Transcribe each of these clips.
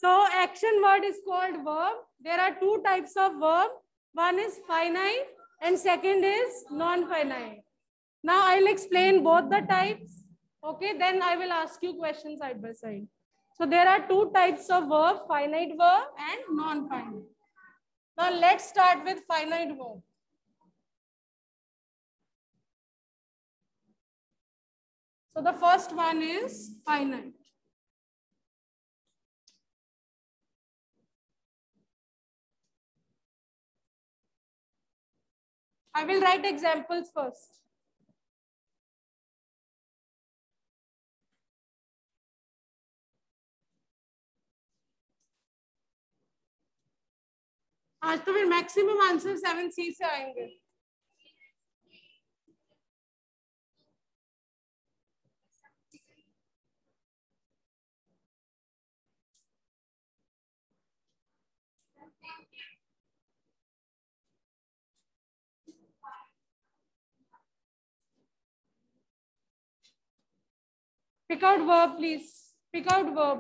So action word is called verb. There are two types of verb. One is finite and second is non-finite. Now I'll explain both the types. Okay, then I will ask you questions side by side. So there are two types of verb, finite verb and non-finite. Now let's start with finite verb. So the first one is finite. I will write examples first. आज तो फिर maximum answer 7C से आएंगे. Pick out verb, please. Pick out verb.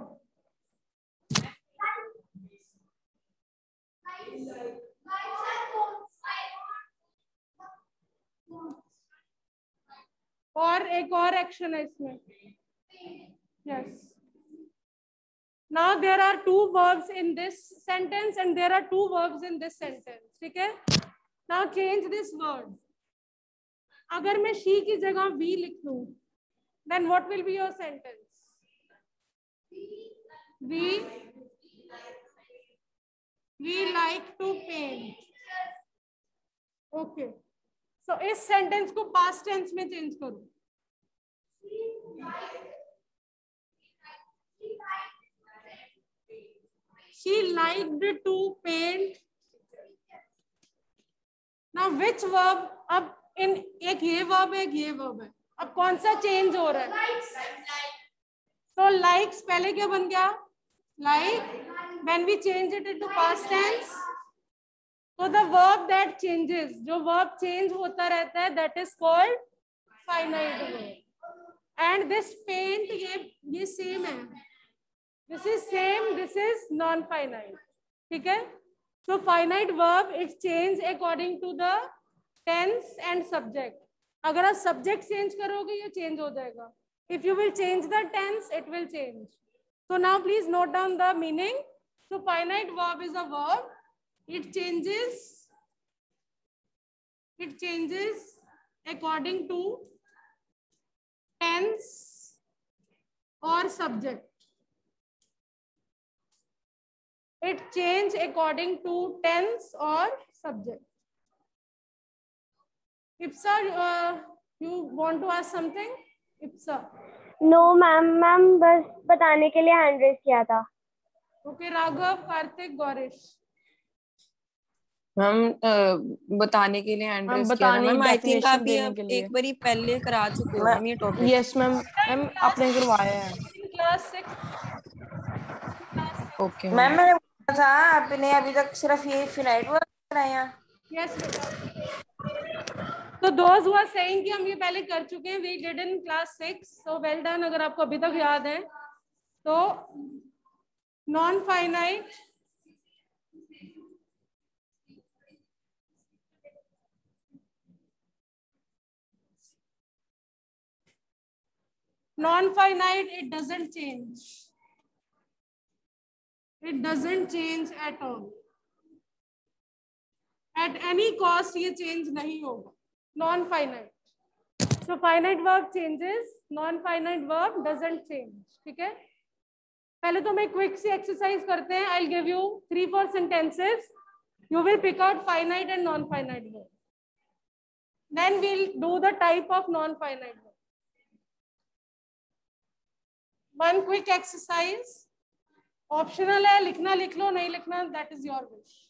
और एक और action है इसमें. Yes. Now there are two verbs in this sentence and there are two verbs in this sentence. ठीक है? Now change this word. अगर मैं she की जगह we लिख दूं, then what will be your sentence? We like to paint. Okay. So इस sentence को पास्ट टेंस में चेंज करो. She liked to paint. Now which verb? अब इन एक ये verb है, एक ये verb है. अब कौन सा चेंज हो रहा है? तो likes पहले क्या बन गया? Like. When we change it into past tense, so the verb that changes, जो verb change होता रहता है, that is called finite verb. And this paint ये same है. This is same. This is non-finite. ठीक है? So finite verb it change according to the tense and subject. अगर आप subject change करोगे ये change हो जाएगा. If you will change the tense, it will change. So now please note down the meaning. So finite verb is a verb. It changes according to tense or subject. It change according to tense or subject. Ipsa, you want to ask something? Ipsa. No ma'am बस बताने के लिए hand raise किया था. Okay, Raghav, Karthik, Gaurish. Ma'am बताने के लिए hand raise किया था मैम. आई थिंक आप ये एक बार पहले करा चुके हो मैम ये टॉपिक. यस मैम आपने करवाया है. क्लास 6. ओके मैम मैंने बोला था आपने अभी तक सिर्फ ये फिनाइट वर्ब कराया. यस बेटा. तो those who are saying कि हम ये पहले कर चुके हैं, we did in class 6. So well done. अगर आपको अभी तक याद है तो non-finite it doesn't change. It doesn't change at all. At any cost ये change नहीं होगा. Non-finite. So finite verb changes, non-finite verb doesn't change. ठीक है? पहले तो मैं क्विक सी एक्सरसाइज करते हैं. I'll give you 3-4 sentences. You will pick out finite and non-finite verb. Then we'll do the type of non-finite verb. One quick exercise. Optional है, लिखना लिख लो, नहीं लिखना that is your wish.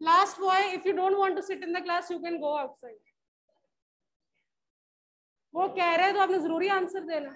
Last boy, if you don't want to sit in the class, you can go outside. वो कह रहे हैं तो आपने जरूरी आंसर देना.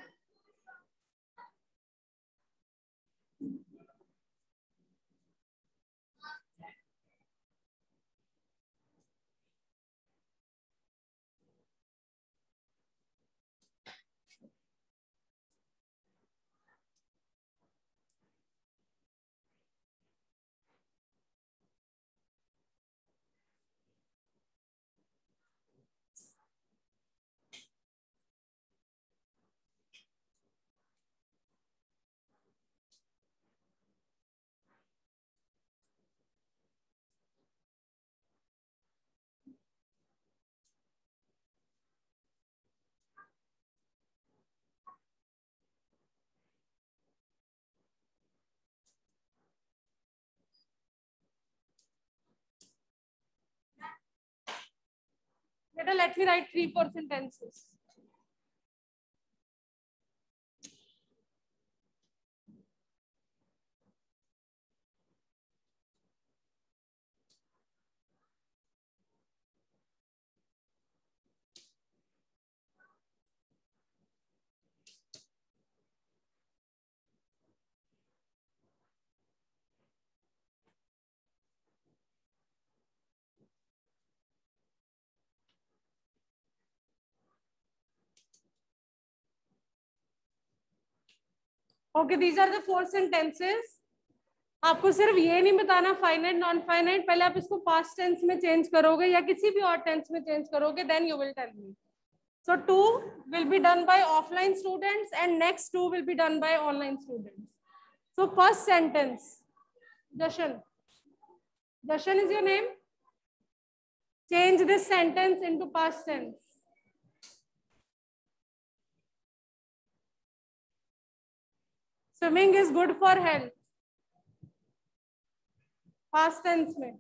Better let me write 3-4 sentences. Okay, these are the 4 sentences. आपको सिर्फ ये नहीं बताना फाइनाइट नॉन फाइनाइट, पहले आप इसको पास्ट टेंस में चेंज करोगे या किसी भी और टेंस में चेंज करोगे, then you will tell me. So 2 will be done by offline students and next 2 will be done by online students. So first sentence, Jashan. Jashan is your name? Change this sentence into past tense. Swimming is good for health. Past tense में.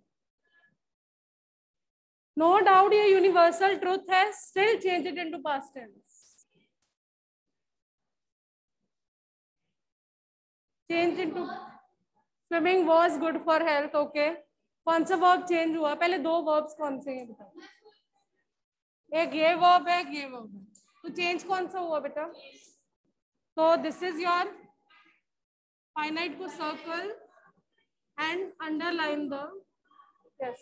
No doubt ये universal truth है, still change it into past tense. Change into swimming was good for health. Okay. कौन सा verb change हुआ? पहले 2 verbs कौन से हैं बताओ? एक ये verb है, एक ये verb है. तो change कौन सा हुआ बेटा? So this is your finite को circle and underline the yes.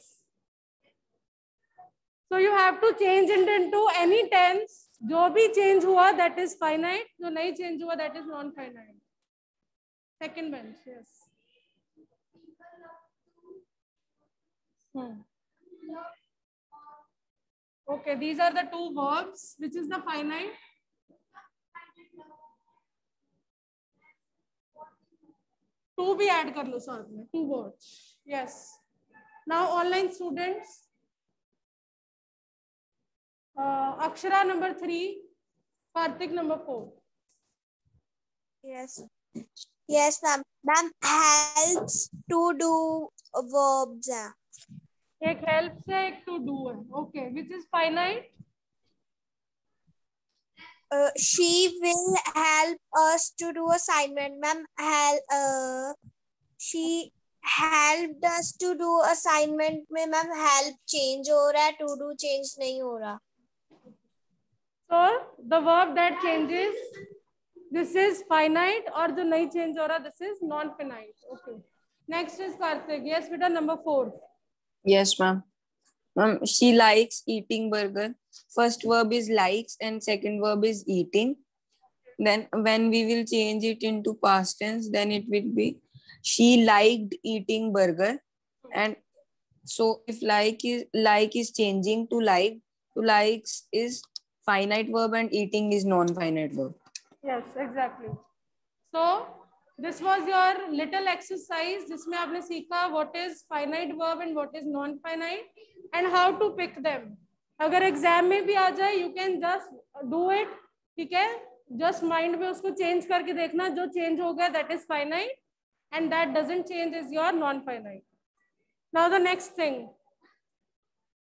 So you have to change it into any tense. जो भी change हुआ that is finite, जो नहीं change हुआ that is non-finite. Second bench, yes. Okay, these are the 2 verbs. Which is the finite? Two भी add कर लो साथ में. 2 words. Yes. Now online students. Akshara number 3. Karthik number 4. Yes. Yes, ma'am. Ma'am, helps to do verbs. एक helps है, एक to do है. Okay, which is finite? She will help us to do assignment, ma'am. She helped us to do assignment में ma'am help change हो रहा है, to do change नहीं हो रहा. So the verb that changes, this is finite, और जो नहीं change हो रहा, this is non-finite. Okay. Next is Karthik. Yes, बेटा number 4. Yes, ma'am. Ma'am, she likes eating burger. First verb is likes and second verb is eating. Then when we will change it into past tense, then it will be she liked eating burger. And so if like is changing to likes is finite verb and eating is non-finite verb. Yes, exactly. So this was your little exercise जिसमें आपने सीखा what is finite verb and what is non-finite and how to pick them. अगर exam में भी आ जाए you can just do it. ठीक है, just mind में उसको change करके देखना, जो change हो गया that is finite and that doesn't change is your non-finite. Now the next thing.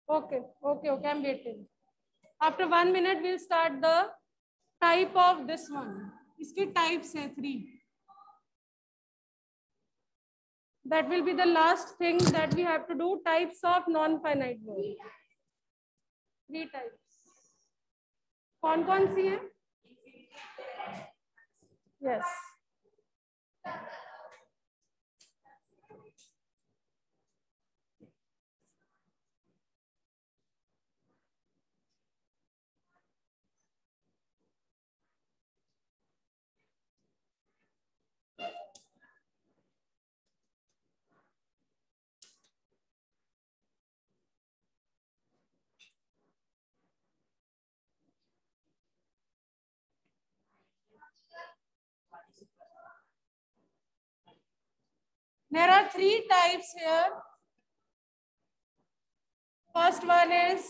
Okay, I'm waiting. After 1 minute we'll start the type of this one. इसके types हैं 3. That will be the last thing that we have to do. Types of non-finite verb. 3 types. कौन सी है? Yes. There are 3 types here. First one is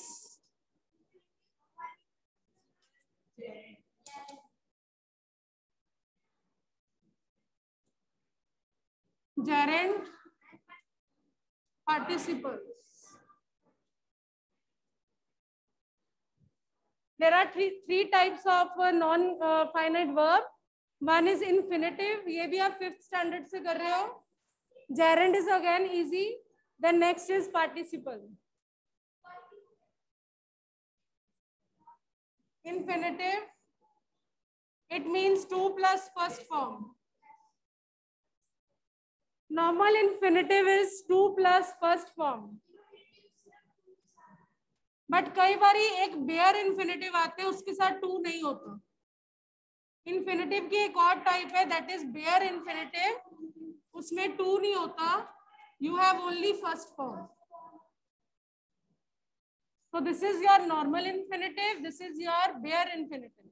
gerund participles. there are three types of non finite verb. One is infinitive, ये भी आप 5th standard से कर रहे हो. Gerund is again easy. Then next is participle. Infinitive, it means 2 plus first form. Normal infinitive is 2 plus first form. But कई बार एक bear infinitive आते हैं, उसके साथ 2 नहीं होता. इन्फिनेटिव की एक और टाइप है, दैट इज बेयर इन्फिनेटिव. उसमें 2 नहीं होता, you have only first form. So this is your normal infinitive, this is your bare infinitive.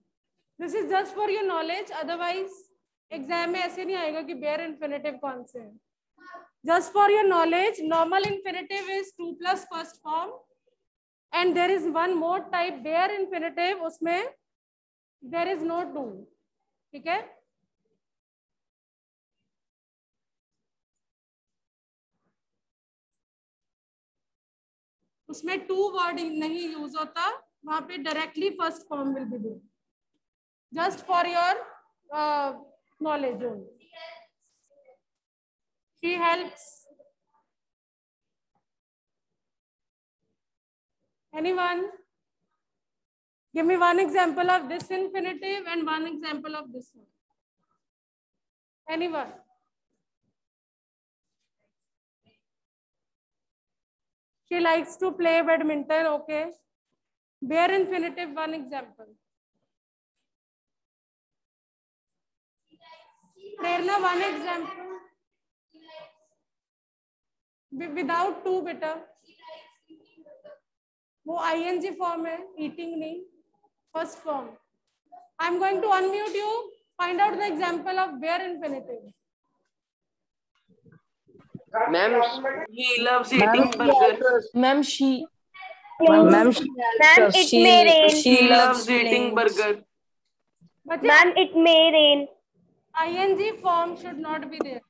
This is just for your knowledge, otherwise exam में ऐसे नहीं आएगा कि bare infinitive कौन से हैं. Just for your knowledge, normal infinitive is 2 plus first form, and there is one more type, bare infinitive, उसमें there is no 2. ठीक है. उसमें 2 वर्ड नहीं यूज होता, वहां पे directly first form will be there. Just for your knowledge only. She helps. Anyone? Give me one example of this infinitive and one example of this one. Anyone? She likes to play badminton. Okay. Bare infinitive, one example. Prerna, one example. Without 2 beta. वो ing form है, eating नहीं. First form. I'm going to unmute you. Find out the example of bare infinitive. Ma'am, he loves eating burger. Ma'am, She loves eating burger. Ma'am, it may rain. ing form should not be there.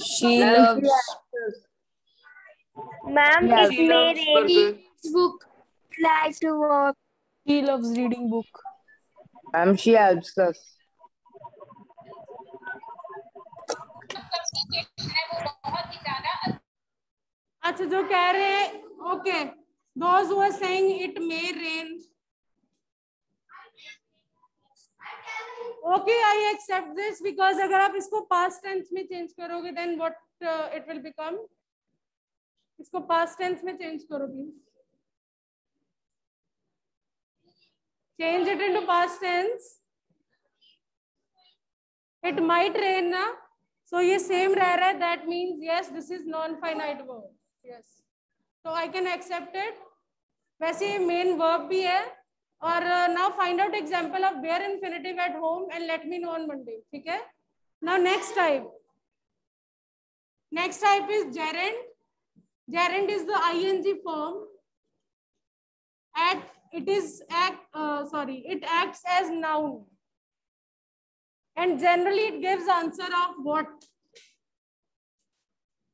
She loves. Ma'am, She it may loves rain. burger. Book likes to walk. She loves reading book. Ma'am, she helps us. अच्छा, जो कह रहे हैं, okay, those who are saying it may rain. Okay, I accept this because अगर आप इसको past tense में change करोगे, then what it will become? इसको past tense में change करो please. Change it into past tense. It might rain ना, so ये same रह रहा है. That means yes, this is non-finite verb. Yes, so I can accept it. वैसे ये main verb भी है. और now find out example of bare infinitive at home and let me know on Monday. ठीक है. Now next type. Next type is gerund. Gerund is the ing form. It acts as noun. And generally it gives answer of what.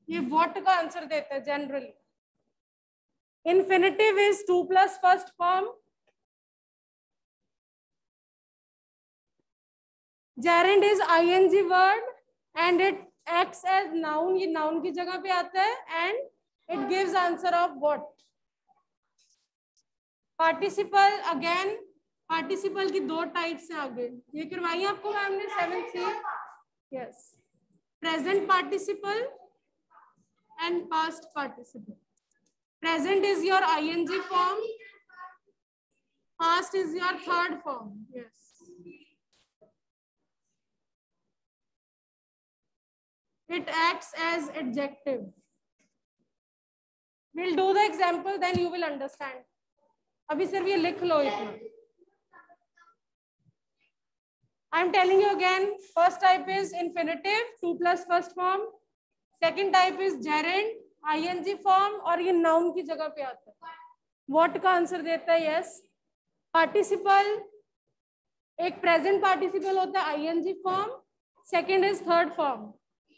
ये what का answer देता है generally. Infinitive is 2 plus first form. Gerund is ing word and it acts as noun. ये noun की जगह पे आता है and it gives answer of what. Participle again. Participle की 2 टाइप्स है आगे. ये करवाई आपको मैम ने 7th. Yes. Present participle and past participle. Present is your ing form. Past is your third form. Yes. It acts as adjective. We'll do the example, then you will understand. अभी सिर्फ ये लिख लो इतना. I'm telling you again. First type is infinitive, 2 plus first form. Second type is gerund, ing form और ये noun की जगह पे आता है. What का आंसर देता है yes. Participle, एक present participle होता है ing form. Second is third form.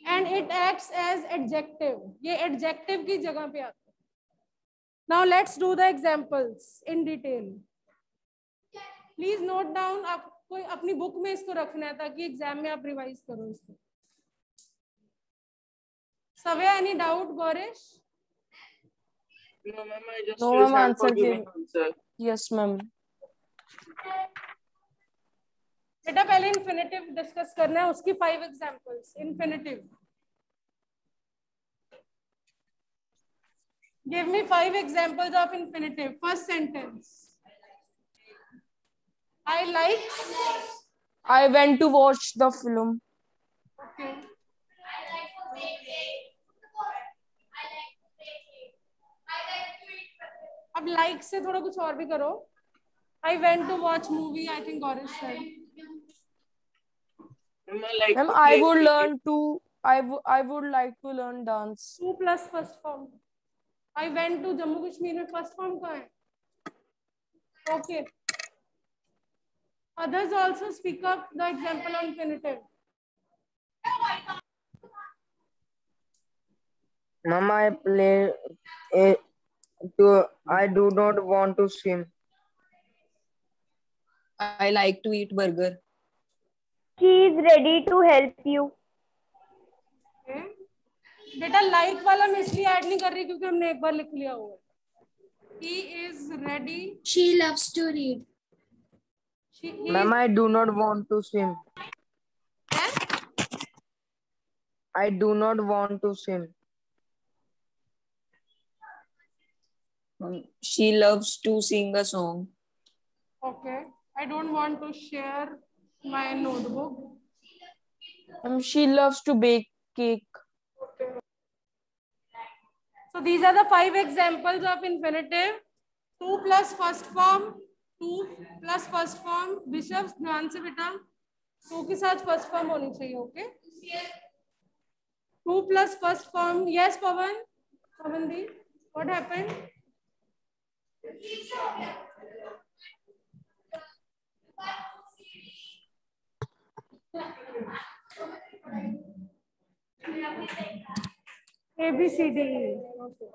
And it acts as adjective. ये adjective की जगह पे आता है. Now let's do the examples in detail. Please note down. आपको अपनी बुक में इसको रखना है ताकि एग्जाम में आप रिवाइज करो इसको. Savya, any doubt, Gorish? No, ma'am, I just No, raise ma'am, hand for answer giving give. answer. Yes, ma'am. बेटा पहले इन्फिनेटिव डिस्कस करना है, उसकी 5 examples. Infinitive. Give me 5 examples of infinitive. First sentence. I like. I went to watch the film. Okay. अब like से थोड़ा कुछ और भी करो. I went to watch movie. I think Gorish said. Ma'am, I like Ma'am, to I play would cricket. learn to. I would like to learn dance. 2 plus first form. I went to Jammu Kashmir में first form कहाँ है? Okay. Others also speak up the example on infinitive. Mama, I play. I do not want to swim. I like to eat burger. She is ready to help you. Okay. बेटा like वाला मैं इसलिए add नहीं कर रही क्योंकि हमने एक बार लिख लिया हुआ है. He is ready. She loves to read. She Mama, I do not want to swim. I do not want to swim. She loves to sing a song. Okay. I don't want to share my notebook. She loves to bake cake. So these are the 5 examples of infinitive. 2 plus first form. 2 plus first form. Bishops, ध्यान से बेटा. 2 के साथ first form होनी चाहिए. Okay. 2 plus first form. Yes, Pawan. Pawandeep, what happened? A, B, C, D, E. Okay.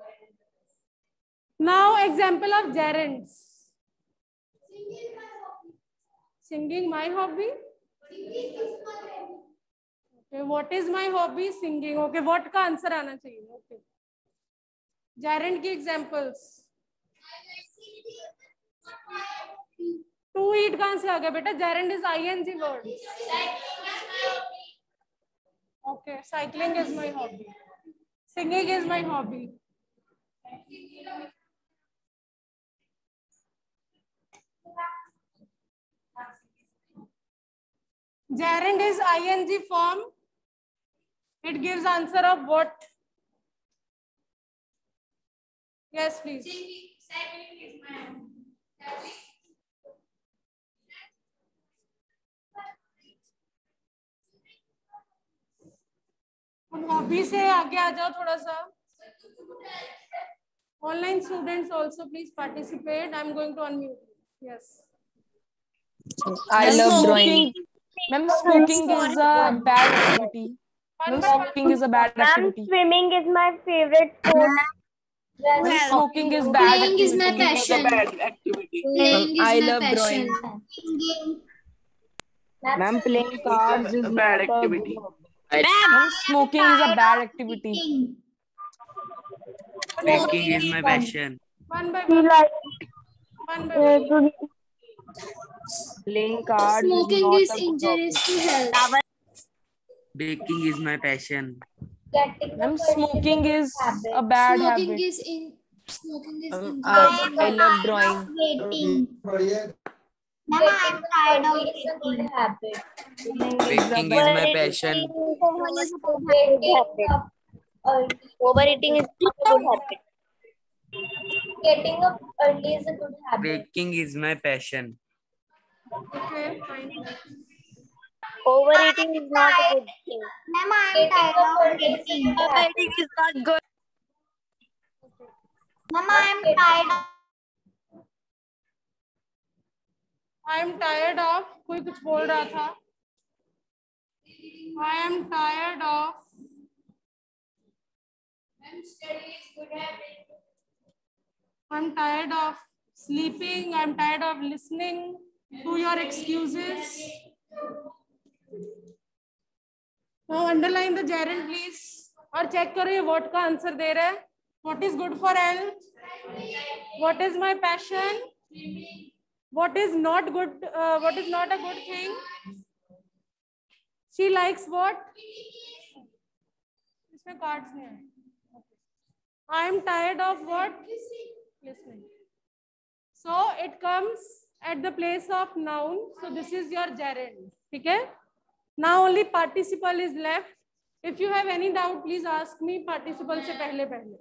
Now, example of gerunds. Singing my hobby. Okay, what is my hobby? Singing. Okay, what का answer आना चाहिए? Okay. Gerund की examples. To eat कहाँ से आ गया बेटा? Gerund is ing word. Okay, cycling is my hobby. Singing is my hobby. Gerund is ing form. It gives answer of what? Yes, please. Cycling is my hobby. Hobby से आगे आ जाओ थोड़ा सा. Online students also please participate. I'm going to unmute. Yes. I love drawing. Ma'am, smoking is a bad activity. Ma'am, smoking is a bad Ma'am, activity. swimming is my favorite sport. Ma'am, smoking is bad Playing is my activity. It's a passion. bad activity. Playing is I my love passion. drawing. Ma'am, playing cards is A bad not a activity. good hobby. Ma'am, smoking is a bad activity. Baking is my passion. One by She one. likes One by one. to Playing cards Smoking is is not a good injurious hobby. to health. Baking is my passion. Ma'am, smoking is a bad Smoking habit. is injurious I to love drawing. waiting. Mama, I'm tired of waiting. Baking is my passion. Overeating is not a good habit. Getting up early is a good habit. Baking is my passion. Okay, fine. Overeating is not a good thing. Mama, I'm tired of eating. Overeating is not good. Mama, I'm tired of I am tired of. कोई कुछ बोल रहा था. I am tired of. I'm tired of sleeping. I'm tired of listening to your excuses. Now underline the gerund please. और check करो ये what का answer दे रहा है. What is good for health? What is my passion? What is not good? What is not a good thing? She likes what? इसमें cards नहीं है. I am tired of what? Listening. So it comes at the place of noun. So this is your gerund. Okay? Now only participle is left. If you have any doubt, please ask me. Participle से पहले.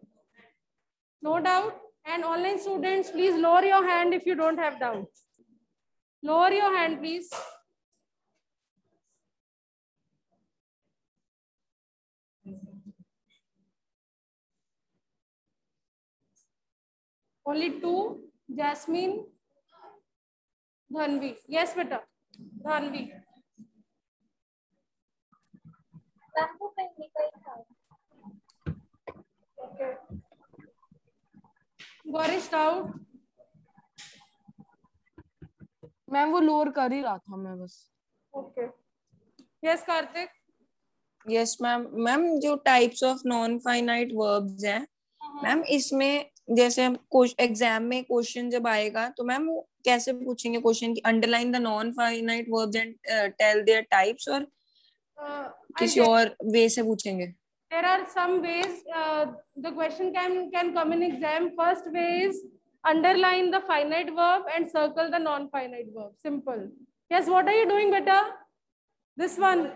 No doubt. And online students, please lower your hand if you don't have doubt. Lower your hand, please. Only two. Jasmine. Dhanvi. Yes, beta. Dhanvi. Okay. Gorish doubt. Ma'am वो lower कर ही रहा था मैं बस. Okay. Yes, Karthik. Yes ma'am. Ma'am जो types of non finite verbs हैं ma'am, इसमें जैसे हम एग्जाम में क्वेश्चन जब आएगा तो मैम वो कैसे पूछेंगे क्वेश्चन की underline the non finite verbs and tell their types, और किसी और वे से पूछेंगे? There are some ways the question can come in exam. First way is underline the finite verb and circle the non-finite verb. Simple. Yes, what are you doing, beta? This one.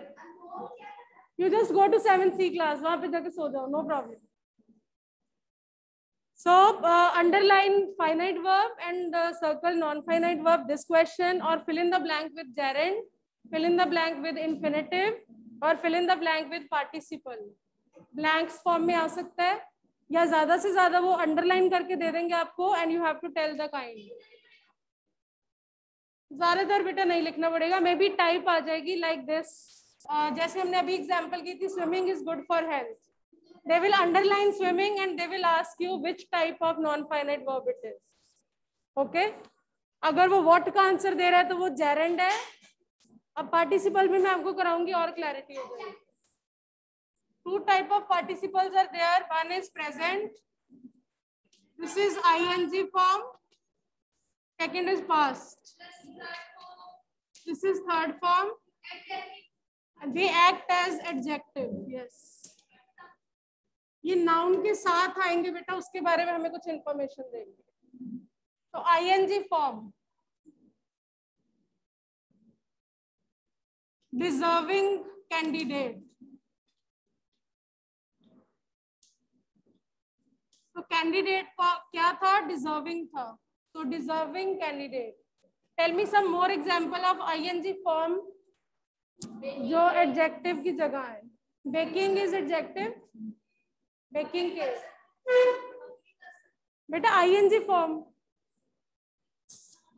You just go to 7C class. वहाँ पे जाके सो जाओ. No problem. So underline finite verb and circle non-finite verb this question, or fill in the blank with gerund, fill in the blank with infinitive, or fill in the blank with participle. Blanks form में आ सकता है, या ज्यादा से ज्यादा वो underline करके दे देंगे आपको, and you have to tell the kind. ज्यादातर बेटा नहीं लिखना पड़ेगा, मे बी टाइप आ जाएगी like this. जैसे हमने अभी एग्जाम्पल की थी, swimming is good for health. They will underline swimming and they will ask you which type of non-finite verb it is. Okay? अगर वो what का आंसर दे रहा है तो वो gerund है. अब participle भी मैं आपको कराऊंगी और clarity हो जाएगी. Two type of participles are there. One is present. This is ing form. Second is past. This is third form. They act as adjective. Yes. ये noun के साथ आएंगे बेटा, उसके बारे में हमें कुछ information देंगे. तो ing form. Deserving candidate. तो कैंडिडेट का क्या था? डिजर्विंग था. तो deserving candidate. Tell me some more example of ING form जो एडजेक्टिव की जगह है. Baking is adjective. बेकिंग के बेटा ING form.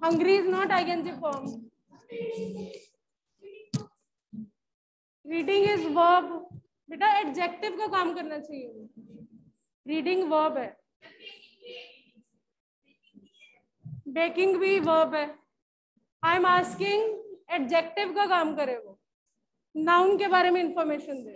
Hungry is not ING form. Reading is verb. बेटा एडजेक्टिव का काम करना चाहिए. रीडिंग वर्ब है. बेकिंग भी वर्ब है. आई एम आस्किंग एडजेक्टिव का काम करे वो, नाउन के बारे में information they.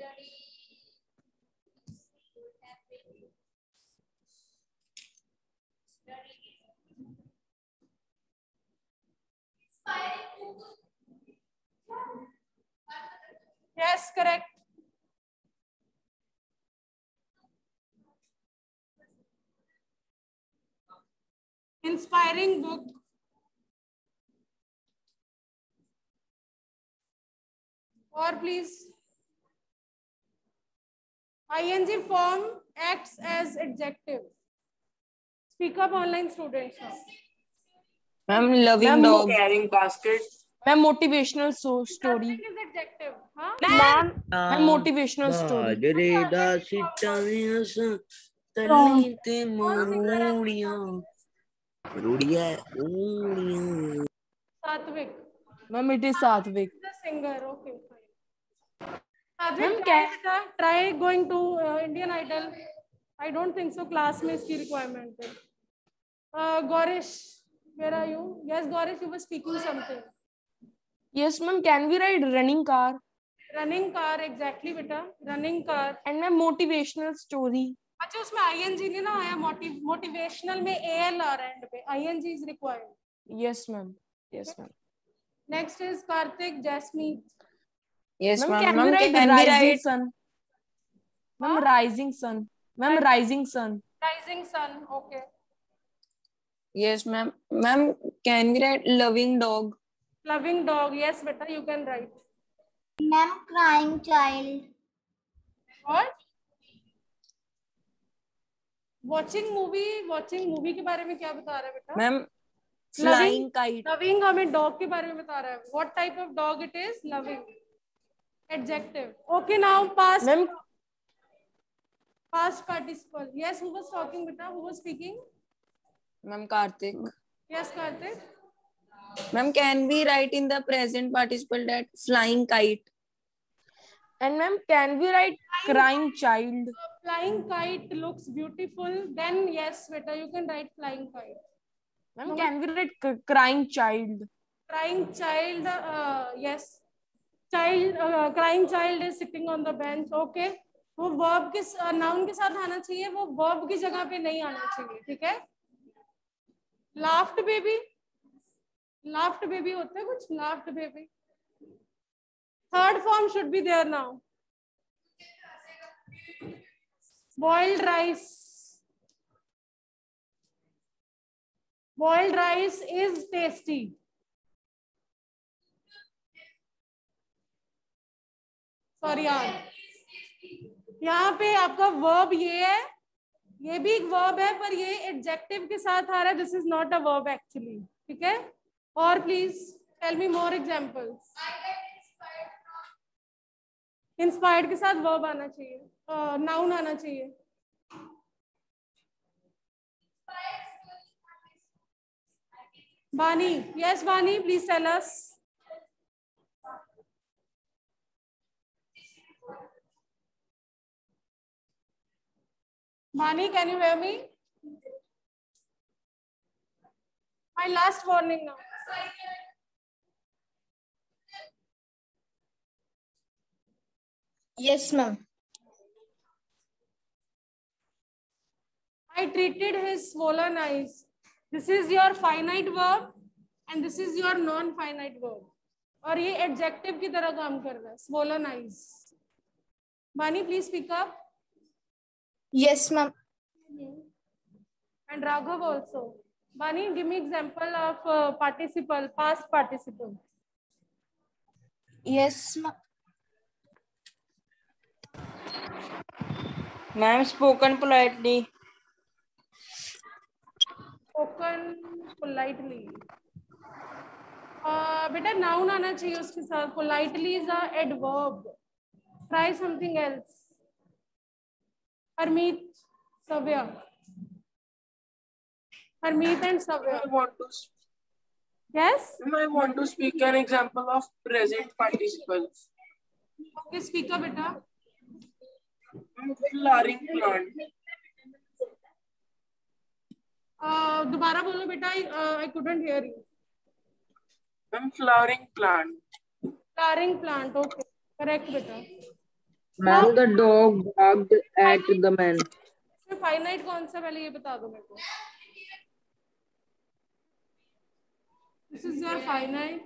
Yes correct. Inspiring book. Or please. ing form acts as adjective. Speak up online students. Ma'am loving dog. Carrying basket. Ma'am motivational story. Is adjective. हाँ? Ma'am motivational story. डरेदा सिटावियां सा तली ते मरूड़ियां रूड़िया रूड़ियां. Satvik. Ma'am it is Satvik. The singer. Okay. Ma'am Satvik, try going to Indian Idol. I don't think so. Class में इसकी requirement है. Gorish, where are you? Yes, Gorish, you were speaking something. Yes, ma'am. Can we write running car? Running car, exactly, beta. Running car. And ma'am, motivational story. अच्छा उसमें ing नहीं ना आया, motivational में al आ रहा है end पे, ing is required. Yes, ma'am. Yes, ma'am. Next is Karthik, Jasmeet. Yes, Ma'am, ma'am. can we Ma'am, write can we rising write? sun? Ma'am, rising sun. Ma'am, rising sun. Rising sun, okay. Yes, ma'am. Ma'am, can we write loving dog? Loving dog, yes, beta, you can write. Ma'am, crying child. What? Watching movie के बारे में क्या बता रहा है बेटा? Ma'am, flying kite. Loving हमें dog के बारे में बता रहा है. What type of dog it is? Loving. Adjective. Okay, now past. Ma'am, past participle. Yes, who was talking, beta? Who was speaking? Ma'am, Karthik. Yes, Karthik. Ma'am, can we write in the present participle that flying kite? and ma'am, can we write crying child? Flying kite looks beautiful. Then yes, beta, you can write flying kite. Ma'am, can we write crying child? Crying child, yes. Child, crying child is sitting on the bench. Okay. वो verb के noun के साथ आना चाहिए, वो verb की जगह पे नहीं आना चाहिए, ठीक है? Laughed baby, laughed baby होता है कुछ, laughed baby. Third form should be there now. Boiled rice. Boiled rice is tasty. Sorry यार, यहाँ पे आपका verb ये है, ये भी एक verb है, पर ये adjective के साथ आ रहा है. This is not a verb actually. ठीक है? और please tell me more examples. Inspired के साथ verb आना चाहिए, noun आना चाहिए. Bani, yes Bani, please tell us. Bani, can you hear me? My last warning now. Yes, ma'am. I treated his swollen eyes. This is your finite verb and this is your non-finite verb. और ये adjective की तरह काम कर रहा है. Swollen eyes. Bani, please speak up. Yes, ma'am. And Raghav also. Bani, give me example of participle, past participle. Yes, ma'am. Ma'am, spoken politely. Spoken politely. बेटा noun आना चाहिए उसके साथ. Politely is a adverb. Try something else. Harmeet, Savya. Harmeet and Savya. Yes? I want to speak an example of present participles. Okay, speak up, beta. Flowering plant. दोबारा बोलो बेटा. I couldn't hear you. Flowering plant. Flowering plant. Okay, correct beta. Ma'am, the dog barked at the man. Finite कौन सा, पहले ये बता दो मेरे को. This is your finite.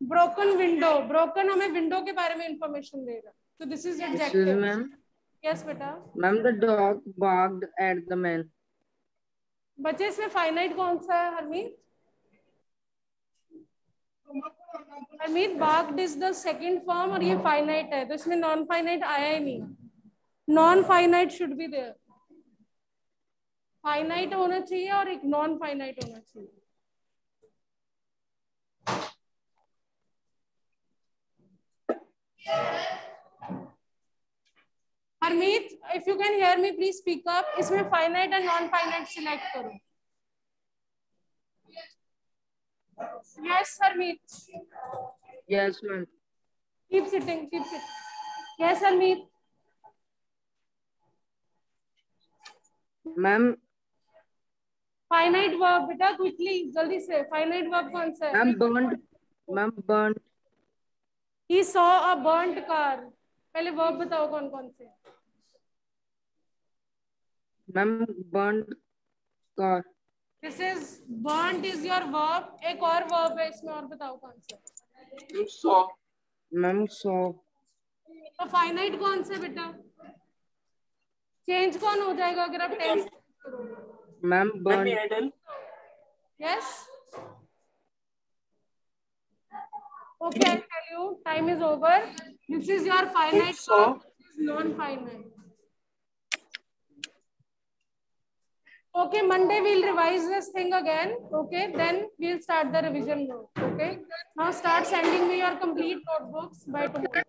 Broken window. Broken हमें विंडो के बारे में इंफॉर्मेशन देगा. So this is adjective. Ma'am. Yes बेटा. Ma'am, the dog barked at the man. बच्चे इसमें फाइनाइट कौन सा है Harmeet? Harmeet, barked is the second form और ये फाइनाइट है, तो इसमें नॉन फाइनाइट आया ही नहीं. Non finite should be there. Finite होना चाहिए और एक नॉन फाइनाइट होना चाहिए. Harmeet, if you can hear me, please speak up. इसमें finite and non finite select करो. Yes, Harmeet. Yes, ma'am. Keep sitting, keep sitting. Yes, Harmeet. Ma'am finite verb बेटा quickly जल्दी से फाइनाइट वर्ब कौन सा है? Ma'am burned ma'am burned He saw a burnt car. पहले verb बताओ कौन कौन से? Ma'am burned car This is burnt is your verb. एक और verb है इसमें और बताओ कौन सा? मैम सॉ तो फाइनाइट कौन सा बेटा? चेंज कौन हो जाएगा अगर आप टेंस करोगे? Ma'am burned Yes. Okay, I'll tell you. Time is over. This is your finite verb. This is non-finite. Okay, Monday we'll revise this thing again. Okay, then we'll start the revision mode. Okay. Now start sending me your complete notebooks by tomorrow.